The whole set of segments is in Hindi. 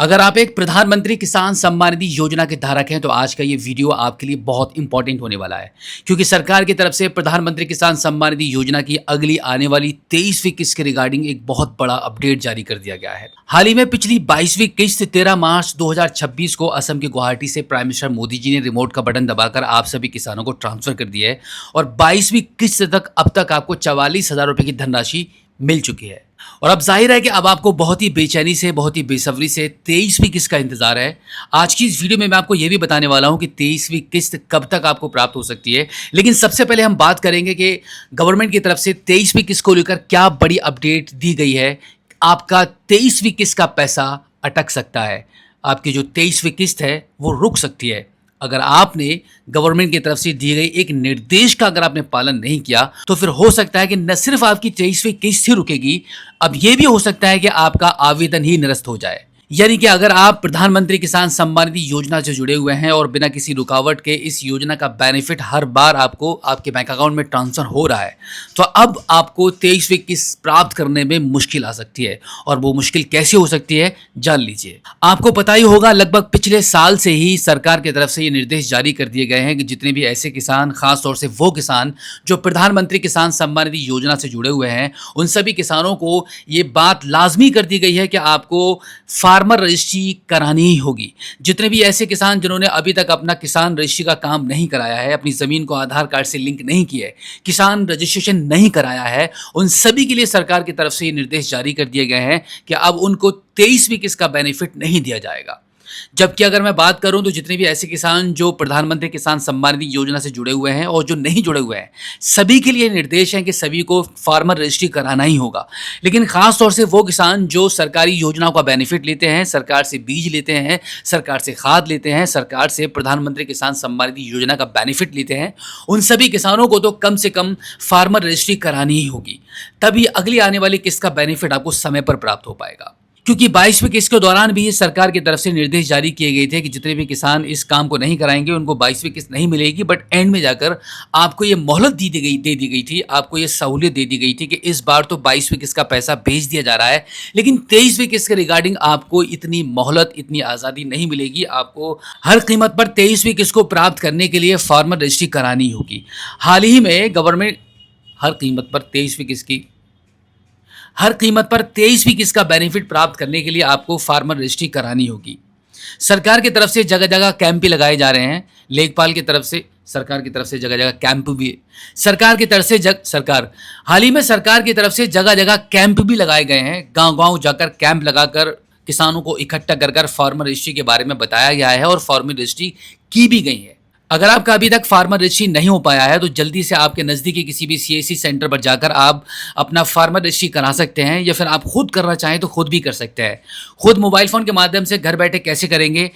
अगर आप एक प्रधानमंत्री किसान सम्मान निधि योजना के धारक हैं तो आज का ये वीडियो आपके लिए बहुत इंपॉर्टेंट होने वाला है, क्योंकि सरकार की तरफ से प्रधानमंत्री किसान सम्मान निधि योजना की अगली आने वाली 23वीं किस्त के रिगार्डिंग एक बहुत बड़ा अपडेट जारी कर दिया गया है। हाल ही में पिछली 22वीं किस्त 13 मार्च 2026 को असम के गुवाहाटी से प्राइम मिनिस्टर मोदी जी ने रिमोट का बटन दबाकर आप सभी किसानों को ट्रांसफर कर दिया है और 22वीं किस्त तक अब तक आपको 44,000 रुपए की धनराशि मिल चुकी है। और अब जाहिर है कि अब आपको बहुत ही बेचैनी से, बहुत ही बेसब्री से 23वीं किस्त का इंतजार है। आज की इस वीडियो में मैं आपको यह भी बताने वाला हूं कि 23वीं किस्त कब तक आपको प्राप्त हो सकती है। लेकिन सबसे पहले हम बात करेंगे कि गवर्नमेंट की तरफ से 23वीं किस्त को लेकर क्या बड़ी अपडेट दी गई है। आपका 23वीं किस्त का पैसा अटक सकता है, आपकी जो 23वीं किस्त है वो रुक सकती है अगर आपने गवर्नमेंट की तरफ से दिए गए एक निर्देश का अगर आपने पालन नहीं किया। तो फिर हो सकता है कि न सिर्फ आपकी 23वीं किस्त ही रुकेगी, अब यह भी हो सकता है कि आपका आवेदन ही निरस्त हो जाए। यानी कि अगर आप प्रधानमंत्री किसान सम्मान निधि योजना से जुड़े हुए हैं और बिना किसी रुकावट के इस योजना का बेनिफिट हर बार आपको आपके बैंक अकाउंट में ट्रांसफर हो रहा है, तो अब आपको 23वीं किस्त प्राप्त करने में मुश्किल आ सकती है। और वो मुश्किल कैसे हो सकती है जान लीजिए। आपको पता ही होगा, लगभग पिछले साल से ही सरकार की तरफ से ये निर्देश जारी कर दिए गए हैं कि जितने भी ऐसे किसान, खासतौर से वो किसान जो प्रधानमंत्री किसान सम्मान निधि योजना से जुड़े हुए हैं, उन सभी किसानों को ये बात लाजमी कर दी गई है कि आपको फार्मर रजिस्ट्री करानी ही होगी। जितने भी ऐसे किसान जिन्होंने अभी तक अपना किसान रजिस्ट्री का काम नहीं कराया है, अपनी ज़मीन को आधार कार्ड से लिंक नहीं किया है, किसान रजिस्ट्रेशन नहीं कराया है, उन सभी के लिए सरकार की तरफ से ये निर्देश जारी कर दिए गए हैं कि अब उनको 23वीं किस्त का बेनिफिट नहीं दिया जाएगा। जबकि अगर मैं बात करूं तो जितने भी ऐसे किसान जो प्रधानमंत्री किसान सम्मान निधि योजना से जुड़े हुए हैं और जो नहीं जुड़े हुए हैं, सभी के लिए निर्देश है कि सभी को फार्मर रजिस्ट्री कराना ही होगा। लेकिन खास तौर से वो किसान जो सरकारी योजनाओं का बेनिफिट लेते हैं, सरकार से बीज लेते हैं, सरकार से खाद लेते हैं, सरकार से प्रधानमंत्री किसान सम्मान निधि योजना का बेनिफिट लेते हैं, उन सभी किसानों को तो कम से कम फार्मर रजिस्ट्री करानी ही होगी। तभी अगली आने वाली किस्त का बेनिफिट आपको समय पर प्राप्त हो पाएगा। क्योंकि 22वीं किस्त के दौरान भी सरकार की तरफ से निर्देश जारी किए गए थे कि जितने भी किसान इस काम को नहीं कराएंगे उनको 22वीं किस्त नहीं मिलेगी। बट एंड में जाकर आपको ये मोहलत दे दी गई थी, आपको ये सहूलियत दे दी गई थी कि इस बार तो 22वीं किस्त का पैसा भेज दिया जा रहा है, लेकिन 23वीं किस्त के रिगार्डिंग आपको इतनी मोहलत, इतनी आज़ादी नहीं मिलेगी। आपको हर कीमत पर 23वीं किस्त को प्राप्त करने के लिए फार्मर रजिस्ट्री करानी होगी। हाल ही में गवर्नमेंट हर कीमत पर 23वीं किस्त का बेनिफिट प्राप्त करने के लिए आपको फार्मर रजिस्ट्री करानी होगी। सरकार की तरफ से जगह जगह कैंप भी लगाए जा रहे हैं। लेखपाल की तरफ से, सरकार की तरफ से जगह जगह कैंप भी, हाल ही में सरकार की तरफ से जगह जगह कैंप भी लगाए गए हैं। गांव-गांव जाकर कैंप लगाकर किसानों को इकट्ठा कर फार्मर रजिस्ट्री के बारे में बताया गया है और फार्मर रजिस्ट्री की भी गई है। अगर आपका अभी तक फार्मर रजिस्ट्री नहीं हो पाया है तो जल्दी से आपके नज़दीकी किसी भी सीएससी सेंटर पर जाकर आप अपना फार्मर रजिस्ट्री करा सकते हैं, या फिर आप खुद करना चाहें तो खुद भी कर सकते हैं। खुद मोबाइल फ़ोन के माध्यम से घर बैठे कैसे करेंगे,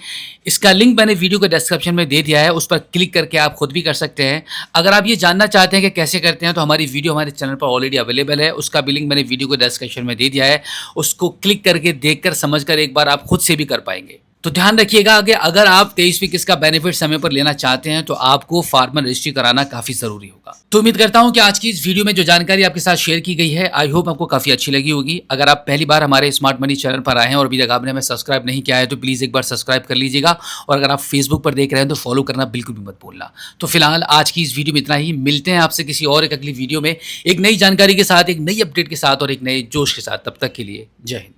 इसका लिंक मैंने वीडियो के डिस्क्रिप्शन में दे दिया है, उस पर क्लिक करके आप खुद भी कर सकते हैं। अगर आप ये जानना चाहते हैं कि कैसे करते हैं तो हमारी वीडियो हमारे चैनल पर ऑलरेडी अवेलेबल है, उसका भी लिंक मैंने वीडियो के डिस्क्रिप्शन में दे दिया है। उसको क्लिक करके देखकर समझकर एक बार आप खुद से भी कर पाएंगे। तो ध्यान रखिएगा कि अगर आप 23वीं किस्त का बेनिफिट समय पर लेना चाहते हैं तो आपको फार्मर रजिस्ट्री कराना काफी जरूरी होगा। तो उम्मीद करता हूं कि आज की इस वीडियो में जो जानकारी आपके साथ शेयर की गई है, आई होप आपको काफी अच्छी लगी होगी। अगर आप पहली बार हमारे स्मार्ट मनी चैनल पर आए हैं और अभी तक आपने हमें सब्सक्राइब नहीं किया है तो प्लीज एक बार सब्सक्राइब कर लीजिएगा। और अगर आप फेसबुक पर देख रहे हैं तो फॉलो करना बिल्कुल भी मत भूलना। तो फिलहाल आज की इस वीडियो में इतना ही। मिलते हैं आपसे किसी और एक अगली वीडियो में एक नई जानकारी के साथ, एक नई अपडेट के साथ और एक नए जोश के साथ। तब तक के लिए जय हिंद।